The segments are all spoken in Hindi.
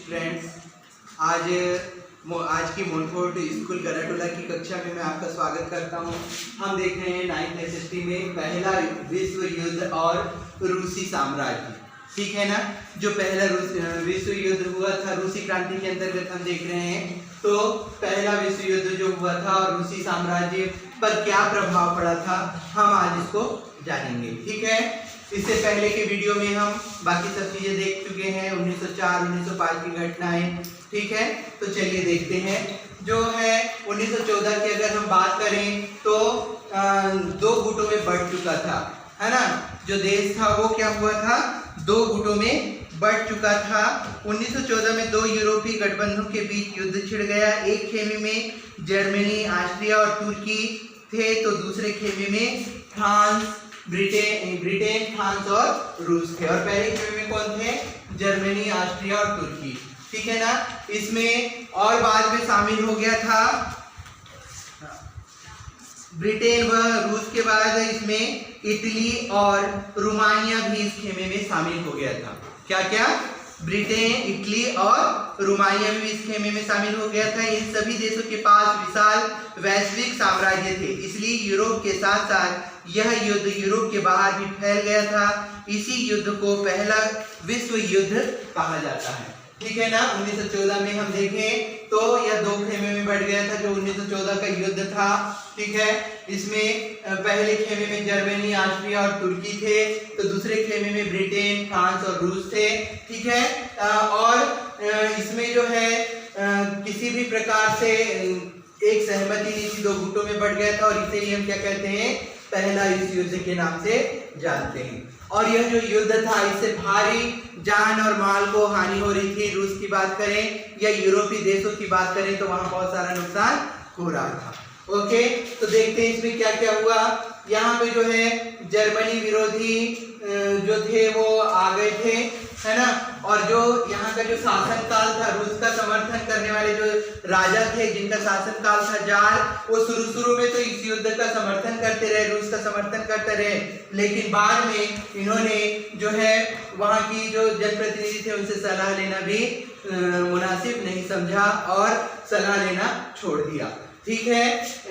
फ्रेंड्स, आज की मोनफोर्ट स्कूल गराटोला की कक्षा में मैं आपका स्वागत करता हूं। हम देख रहे हैं 9th SST में पहला विश्व युद्ध और रूसी साम्राज्य। ठीक है ना। जो पहला विश्व युद्ध हुआ था रूसी क्रांति के अंतर्गत हम देख रहे हैं। तो पहला विश्व युद्ध जो हुआ था और रूसी साम्राज्य पर क्या प्रभाव पड़ा था, हम आज इसको जानेंगे। ठीक है। इससे पहले के वीडियो में हम बाकी सब चीजें देख चुके हैं, 1904 1905 की घटनाएं। ठीक है। तो चलिए देखते हैं। जो है 1914 की अगर हम बात करें तो दो गुटों में बढ़ चुका था, है ना। जो देश था वो क्या हुआ था, दो गुटों में बढ़ चुका था। 1914 में दो यूरोपीय गठबंधनों के बीच युद्ध छिड़ गया। एक खेमे में जर्मनी, ऑस्ट्रिया और तुर्की थे, तो दूसरे खेमे में फ्रांस, ब्रिटेन, फ्रांस और रूस थे। और पहले खेमे में कौन थे, जर्मनी, ऑस्ट्रिया और तुर्की। ठीक है ना। इसमें और बाद में शामिल हो गया था ब्रिटेन व रूस के बाद इसमें इटली और रोमानिया भी इस खेमे में शामिल हो गया था। क्या क्या, ब्रिटेन, इटली और रोमानिया भी इस खेमे में शामिल हो गया था। इन सभी देशों के पास विशाल वैश्विक साम्राज्य थे, इसलिए यूरोप के साथ साथ यह युद्ध यूरोप के बाहर भी फैल गया था। इसी युद्ध को पहला विश्व युद्ध कहा जाता है। ठीक है ना। 1914 में हम देखें तो यह दो खेमे में बढ़ गया था, जो 1914 का युद्ध था। ठीक है। इसमें पहले खेमे में जर्मनी, ऑस्ट्रिया और तुर्की थे, तो दूसरे खेमे में ब्रिटेन, फ्रांस और रूस थे। ठीक है। और इसमें जो है किसी भी प्रकार से एक सहमति नहीं थी, दो गुटों में बढ़ गया था, और इसे ही हम क्या कहते हैं, पहला इस युद्ध के नाम से जानते हैं। और यह जो युद्ध था, इससे भारी जान और माल को हानि हो रही थी। रूस की बात करें या यूरोपीय देशों की बात करें तो वहां बहुत सारा नुकसान हो रहा था। ओके, तो देखते हैं इसमें क्या क्या हुआ। यहाँ पे जो है जर्मनी विरोधी जो थे वो आ गए थे, है ना। और जो यहाँ का जो शासनकाल था, रूस का समर्थन करने वाले जो राजा थे जिनका शासनकाल था जार, वो शुरू में तो इस युद्ध का समर्थन करते रहे, रूस का समर्थन करते रहे, लेकिन बाद में इन्होंने जो है वहाँ की जो जनप्रतिनिधि थे उनसे सलाह लेना भी मुनासिब नहीं समझा और सलाह लेना छोड़ दिया। ठीक है।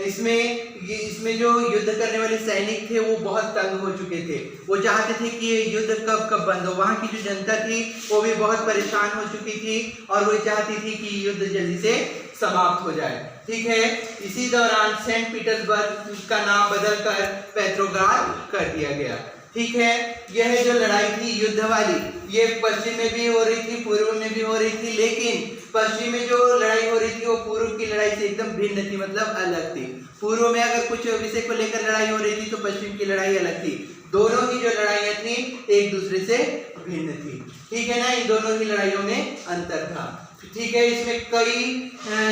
इसमें जो युद्ध करने वाले सैनिक थे वो बहुत तंग हो चुके थे। वो चाहते थे कि ये युद्ध कब बंद हो। वहाँ की जो जनता थी वो भी बहुत परेशान हो चुकी थी और वो चाहती थी कि युद्ध जल्दी से समाप्त हो जाए। ठीक है। इसी दौरान सेंट पीटर्सबर्ग का नाम बदलकर पेट्रोग्राद कर दिया गया। ठीक है। यह जो लड़ाई थी युद्ध वाली, ये पश्चिम में भी हो रही थी, पूर्व में भी हो रही थी, लेकिन पश्चिम में जो लड़ाई हो रही थी वो पूर्व की लड़ाई से एकदम भिन्न थी, मतलब अलग थी। पूर्व में अगर कुछ विषय को लेकर लड़ाई हो रही थी तो पश्चिम की लड़ाई अलग थी। दोनों की जो लड़ाइयाँ थी एक दूसरे से भिन्न थी। ठीक है ना। इन दोनों की लड़ाइयों में अंतर था। ठीक है। इसमें कई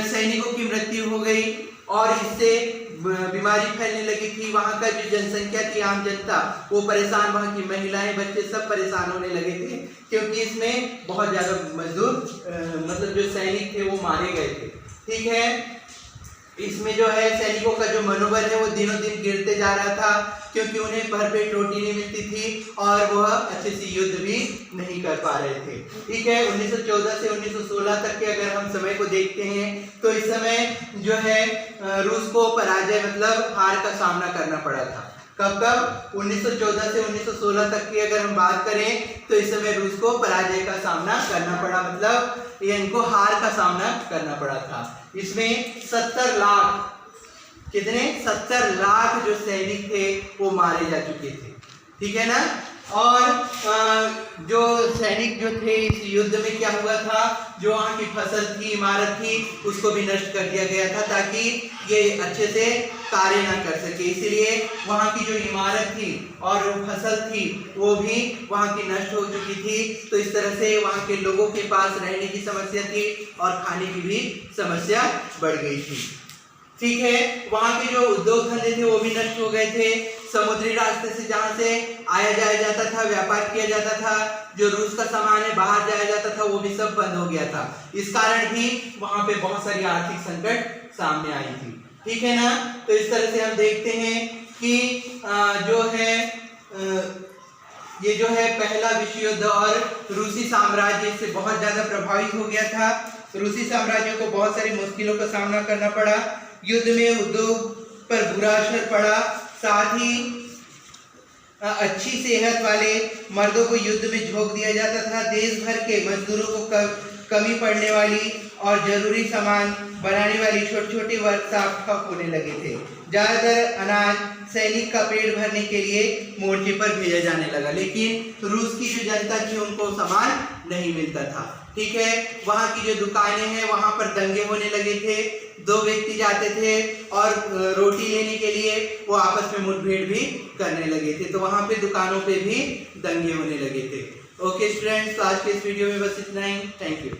सैनिकों की मृत्यु हो गई और इससे बीमारी फैलने लगी थी। वहां का जो जनसंख्या थी, आम जनता, वो परेशान, वहां की महिलाएं, बच्चे सब परेशान होने लगे थे, क्योंकि इसमें बहुत ज्यादा मजदूर मतलब जो सैनिक थे वो मारे गए थे। ठीक है। इसमें जो है सैनिकों का जो मनोबल है वो दिनों दिन गिरते जा रहा था, क्योंकि उन्हें भरपेट रोटी नहीं मिलती थी और वह अच्छे से युद्ध भी नहीं कर पा रहे थे। ठीक है। 1914 से 1916 तक के अगर हम समय को देखते हैं तो इस समय जो है रूस को पराजय मतलब हार का सामना करना पड़ा था। कब 1914 से 1916 तक की अगर हम बात करें तो इस समय रूस को पराजय का सामना करना पड़ा, मतलब ये इनको हार का सामना करना पड़ा था। इसमें 70 लाख, कितने, 70 लाख जो सैनिक थे वो मारे जा चुके थे। ठीक है ना। और जो सैनिक जो थे इस युद्ध में क्या हुआ था, जो वहाँ की फसल थी, इमारत थी, उसको भी नष्ट कर दिया गया था ताकि ये अच्छे से कार्य ना कर सके। इसलिए वहाँ की जो इमारत थी और फसल थी वो भी वहाँ की नष्ट हो चुकी थी। तो इस तरह से वहाँ के लोगों के पास रहने की समस्या थी और खाने की भी समस्या बढ़ गई थी। ठीक है। वहाँ के जो उद्योग धंधे थे वो भी नष्ट हो गए थे। समुद्री रास्ते से जहाँ से आया जाया जाता था, व्यापार किया जाता था, जो रूस का सामान है बाहर जाया जाता था, वो भी सब बंद हो गया था। इस कारण भी वहाँ पे बहुत सारी आर्थिक संकट सामने आई थी। ठीक है ना। तो इस तरह से हम देखते हैं कि जो है ये जो है पहला विश्व युद्ध और रूसी साम्राज्य इससे बहुत ज्यादा प्रभावित हो गया था। रूसी साम्राज्य को बहुत सारी मुश्किलों का सामना करना पड़ा। युद्ध में उद्योग पर बुरा असर पड़ा। साथ ही अच्छी सेहत वाले मर्दों को युद्ध में झोंक दिया जाता था। देश भर के मजदूरों को कमी पड़ने वाली और जरूरी सामान बनाने वाली छोटे छोटे वर्कशॉप ठप होने लगे थे। ज्यादातर अनाज सैनिक का पेट भरने के लिए मोर्चे पर भेजा जाने लगा, लेकिन रूस की जो जनता थी उनको सामान नहीं मिलता था। ठीक है, वहाँ की जो दुकानें हैं वहाँ पर दंगे होने लगे थे। दो व्यक्ति जाते थे और रोटी लेने के लिए वो आपस में मुठभेड़ भी करने लगे थे, तो वहाँ पे दुकानों पे भी दंगे होने लगे थे। ओके स्टूडेंट्स, आज के इस वीडियो में बस इतना ही। Thank you.